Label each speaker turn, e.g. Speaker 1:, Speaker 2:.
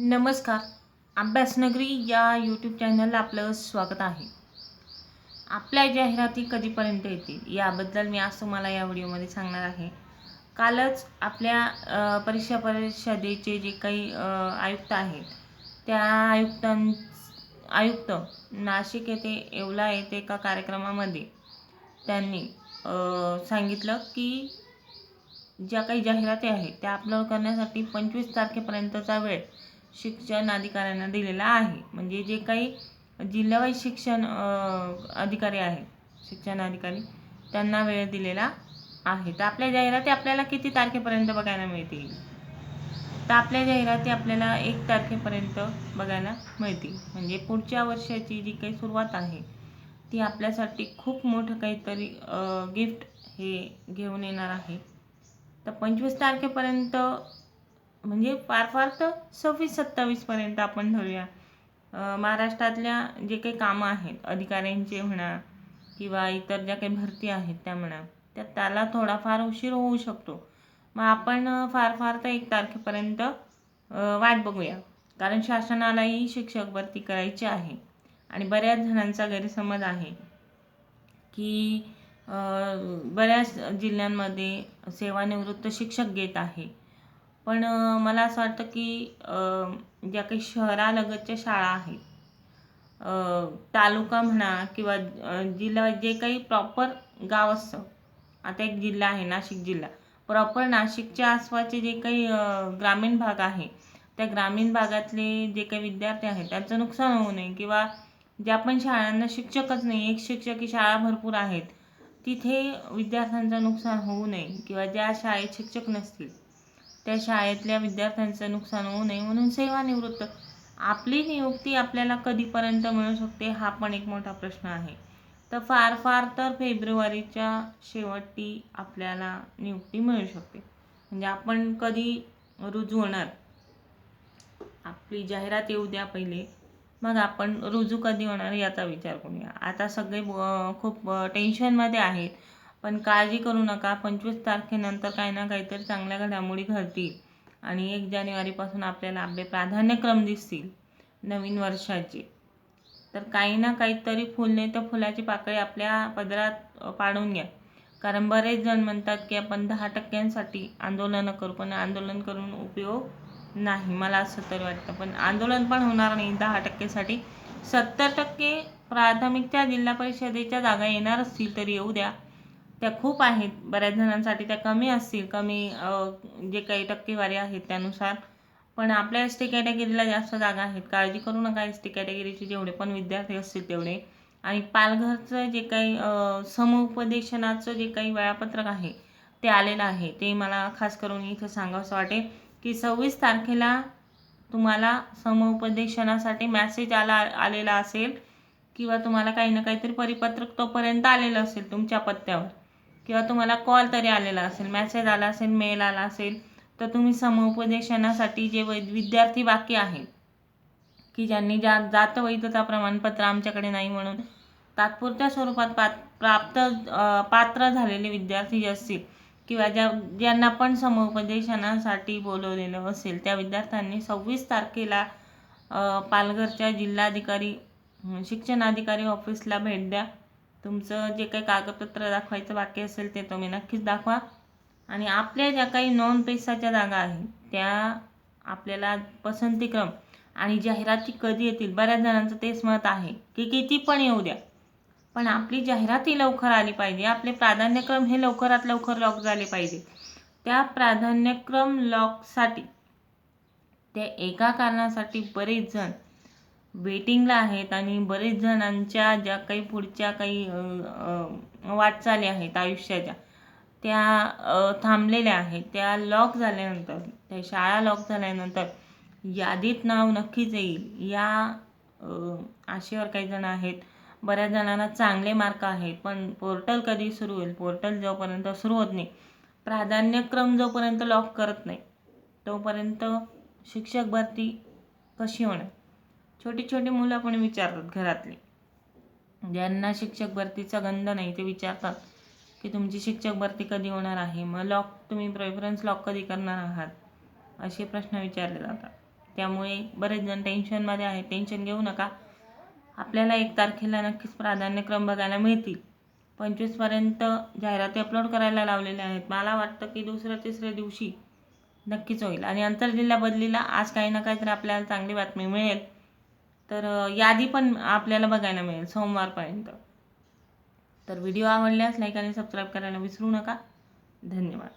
Speaker 1: नमस्कार. अभ्यासनगरी या यूट्यूब चॅनलला आपलं स्वागत आहे. आपल्या जाहिराती कधीपर्यंत येतील याबद्दल मी आज तुम्हाला या व्हिडिओमध्ये सांगणार आहे. कालच आपल्या परीक्षा परिषदेचे जे काही आयुक्त आहेत त्या आयुक्त नाशिक येथे येवला येथे एका कार्यक्रमामध्ये त्यांनी सांगितलं की ज्या काही जाहिराती आहेत त्या अपलोड करण्यासाठी 25 तारखेपर्यंतचा वेळ शिक्षण अधिकाऱ्यांना दिलेला आहे. म्हणजे जे काही जिल्हावाईज शिक्षण अधिकारी आहेत, शिक्षण अधिकारी, त्यांना वेळ दिलेला आहे. तर आपल्या जाहिराती आपल्याला किती तारखेपर्यंत बघायला मिळतील? तर आपल्या जाहिराती आपल्याला 1 तारखेपर्यंत बघायला मिळतील. म्हणजे पुढच्या वर्षाची जी काही सुरुवात आहे ती आपल्यासाठी खूप मोठं काहीतरी गिफ्ट हे घेऊन येणार आहे. तर 25 तारखेपर्यंत म्हणजे फार तर 26-27 पर्यंत आपण धरूया. महाराष्ट्रातल्या जे काही कामं आहेत अधिकाऱ्यांचे म्हणा किंवा इतर ज्या काही भरती आहेत त्या म्हणा, त्याला थोडाफार उशीर होऊ शकतो. मग आपण फार तर 1 तारखेपर्यंत वाट बघूया. कारण शासनालाही शिक्षक भरती करायची आहे आणि बऱ्याच जणांचा गैरसमज आहे की बऱ्याच जिल्ह्यांमध्ये सेवानिवृत्त शिक्षक घेत आहे. पण मला असं वाटतं की ज्या काही शहरालगतच्या शाळा आहेत, तालुका म्हणा किंवा जिल्हा, जे काही प्रॉपर गाव असतं. आता एक जिल्हा आहे नाशिक जिल्हा, प्रॉपर नाशिकच्या आसपासचे जे काही ग्रामीण भाग आहे त्या ग्रामीण भागातले जे काही विद्यार्थी आहेत त्यांचं नुकसान होऊ नये, किंवा ज्या पण शाळांना शिक्षकच नाही, एक शिक्षकी शाळा भरपूर आहेत, तिथे विद्यार्थ्यांचं नुकसान होऊ नये, किंवा ज्या शाळेत शिक्षक नसतील त्या शाळेतल्या विद्यार्थ्यांचं नुकसान होऊ नये म्हणून सेवानिवृत्त. आपली नियुक्ती आपल्याला कधीपर्यंत मिळू शकते हा पण एक मोठा प्रश्न आहे. तर फार तर फेब्रुवारीच्या शेवटी आपल्याला नियुक्ती मिळू शकते. म्हणजे आपण कधी रुजू होणार, आपली जाहिरात येऊ द्या पहिले, मग आपण रुजू कधी होणार याचा विचार करूया. आता सगळे खूप टेन्शनमध्ये आहेत, पण काळजी करू नका. 25 तारखेनंतर काही ना काहीतरी चांगल्या घडामोडी घडतील आणि 1 जानेवारीपासून आपल्याला आपले प्राधान्यक्रम दिसतील नवीन वर्षाचे. तर काही ना काहीतरी फुल नाही तर फुलाची पाकळी आपल्या पदरात पाडून घ्या. कारण बरेच जण म्हणतात की आपण 10% आंदोलनं करू, पण आंदोलन करून उपयोग नाही, मला असं तरी वाटतं. पण आंदोलन पण होणार नाही 10%साठी. 70% प्राथमिकच्या जिल्हा परिषदेच्या जागा येणार असतील तरी येऊ द्या. त्या खूप आहेत, बऱ्याच जणांसाठी त्या कमी असतील, कमी जे काही टक्केवारी आहेत त्यानुसार. पण आपल्या एस टी कॅटेगरीला जास्त जागा आहेत, काळजी करू नका. एस टी कॅटेगरीचे जेवढे पण विद्यार्थी असतील तेवढे. आणि पालघरचं जे काही समुपदेशनाचं जे काही वेळापत्रक आहे ते आलेलं आहे, ते मला खास करून इथं सांगावंसं वाटेल की 26 तारखेला तुम्हाला समुपदेशनासाठी मॅसेज आलेला असेल, किंवा तुम्हाला काही ना काहीतरी परिपत्रक तोपर्यंत आलेलं असेल तुमच्या पत्त्यावर, किंवा तुम्हाला कॉल तरी आलेला असेल, मेसेज आला असेल, मेल आला असेल. तर तुम्ही समुपदेशनासाठी जे विद्यार्थी बाकी आहेत की ज्यांनी जात वैधता प्रमाणपत्र आमच्याकडे नाही म्हणून तात्पुरत्या स्वरूपात पात्र झालेले विद्यार्थी जे असतील, किंवा ज्यांना पण समुपदेशनासाठी बोलवलेलं असेल, त्या विद्यार्थ्यांनी 26 तारखेला पालघरच्या जिल्हाधिकारी शिक्षणाधिकारी ऑफिसला भेट द्या. तुमचं जे काही कागदपत्र दाखवायचं बाकी असेल ते तुम्ही नक्कीच दाखवा. आणि आपल्या ज्या काही नॉन पेसाच्या जागा आहेत त्या आपल्याला पसंतीक्रम आणि जाहिराती कधी येतील, बऱ्याच जणांचं तेच मत आहे की किती पण येऊ द्या, पण आपली जाहिराती लवकर आली पाहिजे. आपले प्राधान्यक्रम हे लवकरात लवकर लॉक झाले पाहिजे. त्या प्राधान्यक्रम लॉकसाठी, त्या एका कारणासाठी बरेच जण वेटिंगला आहेत आणि बरेच जणांच्या ज्या काही पुढच्या काही वाटचाली आहेत आयुष्याच्या त्या थांबलेल्या आहेत. त्या लॉक झाल्यानंतर, त्या शाळा लॉक झाल्यानंतर यादीत नाव नक्कीच येईल या आशेवर काही जण आहेत. बऱ्याच जणांना चांगले मार्क आहेत, पण पोर्टल कधी सुरू होईल, पोर्टल जोपर्यंत सुरू होत नाही, प्राधान्यक्रम जोपर्यंत लॉक करत नाही, तोपर्यंत शिक्षक भरती कशी होणार? छोटी मुलं पण विचारतात, घरातले ज्यांना शिक्षक भरतीचा गंध नाही ते विचारतात की तुमची शिक्षक भरती कधी होणार आहे, मग तुम्ही प्रेफरन्स लॉक कधी करणार आहात, असे प्रश्न विचारले जातात. त्यामुळे बरेच जण टेन्शनमध्ये आहेत. टेन्शन घेऊ नका. आपल्याला 1 तारखेला नक्कीच प्राधान्यक्रम बघायला मिळतील. 25 पर्यंत जाहिराती अपलोड करायला लावलेल्या आहेत. मला वाटतं की 2-3 दिवशी नक्कीच होईल. आणि आंतरजिल्हा बदलीला आज काही ना काहीतरी आपल्याला चांगली बातमी मिळेल. तर यादी पण आपल्याला बघायला मिळेल सोमवारपर्यंत. तर व्हिडिओ आवडल्यास लाईक आणि सबस्क्राईब करायला विसरू नका. धन्यवाद.